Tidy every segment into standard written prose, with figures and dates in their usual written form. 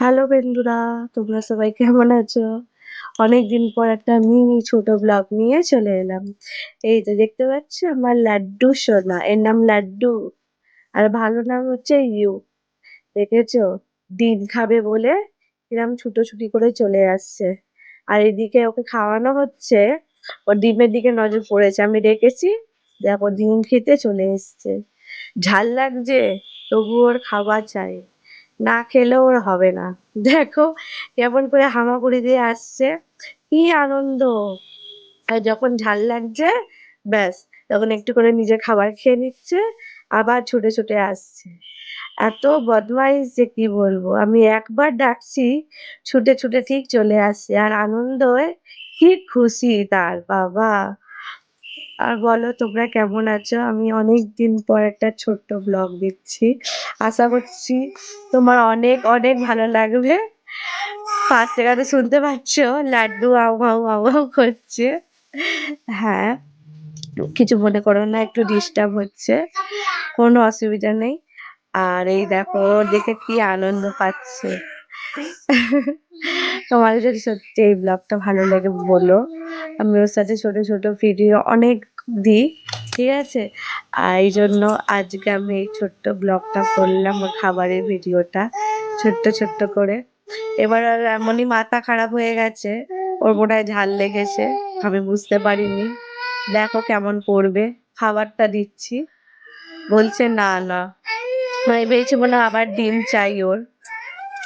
Hello বন্ধুরা, তোমরা সবাই কেমন আছো? অনেকদিন পর একটা মিনি ছোট ব্লগ নিয়ে চলে এলাম। এই যে দেখতে পাচ্ছ আমার লাড্ডু সোনা, এর নাম লাড্ডু। আর ভালো নাম হচ্ছে ইউ। দেখেছো? ডিম খাবে বলে কিরম ছুটোছুটি করে চলে আসছে। আর এদিকে ওকে খাওয়ানো হচ্ছে, ও ডিমের দিকে নজর পড়েছে। আমি ডেকেছি, দেখো ডিম খেতে চলে এসছে। ঝাল লাগছে, তবুও ওর খাবার চাই। না খেলেও ওর হবে না। দেখো কেমন করে হামাগুড়ি দিয়ে আসছে, কি আনন্দ! আর যখন ঝাল লাগছে, ব্যাস তখন একটু করে নিজের খাবার খেয়ে নিচ্ছে, আবার ছুটে ছুটে আসছে। এত বদমাইশ যে কি বলবো! আমি একবার ডাকছি, ছুটে ছুটে ঠিক চলে আসছে, আর আনন্দে কি খুশি তার বাবা! আর বলো তোমরা কেমন আছো? আমি অনেকদিন পর একটা ছোট্ট ব্লগ দিচ্ছি। আশা করছি তোমার অনেক অনেক ভালো লাগবে। ফার্স্ট এখানে শুনতে পাচ্ছ লাড্ডু আউ আউ আউ আউ করছে। হ্যাঁ, কিছু মনে করো না, একটু ডিস্টার্ব হচ্ছে, কোনো অসুবিধা নেই। আর এই দেখো ও দেখে কি আনন্দ পাচ্ছে। তোমার যদি সত্যি এই ব্লগটা ভালো লাগে বলো, আমি ওর সাথে ছোট ছোট ভিডিও অনেক দিই, ঠিক আছে? আর এই জন্য আজকে আমি এই ছোট্ট ব্লগটা করলাম, ওর খাবারের ভিডিওটা ছোট্ট ছোট্ট করে। এবার আর এমনই মাথা খারাপ হয়ে গেছে, ওর মনে হয় ঝাল লেগেছে, আমি বুঝতে পারিনি। দেখো কেমন করবে, খাবারটা দিচ্ছি, বলছে না না। আমি ভেবেছি মনে হয় আবার ডিম চাই ওর।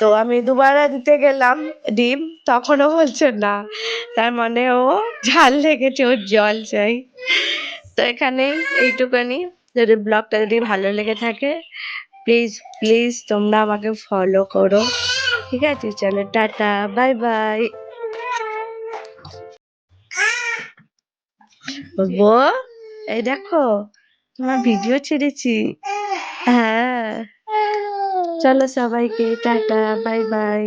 তো আমি দুবারা দিতে গেলাম ডিম, তখনও বলছে না। তার মানে ও ঝাল লেগেছে, ওর জল চাই। তো এখানেই এইটুকানি। যদি ব্লগটা যদি ভালো লেগে থাকে, প্লিজ প্লিজ তোমরা আমাকে ফলো করো, ঠিক আছে? চলো টাটা, বাই বাই। বলবো, এই দেখো তোমার ভিডিও ছেড়েছি। হ্যাঁ, চলো সবাইকে টাটা, বাই বাই।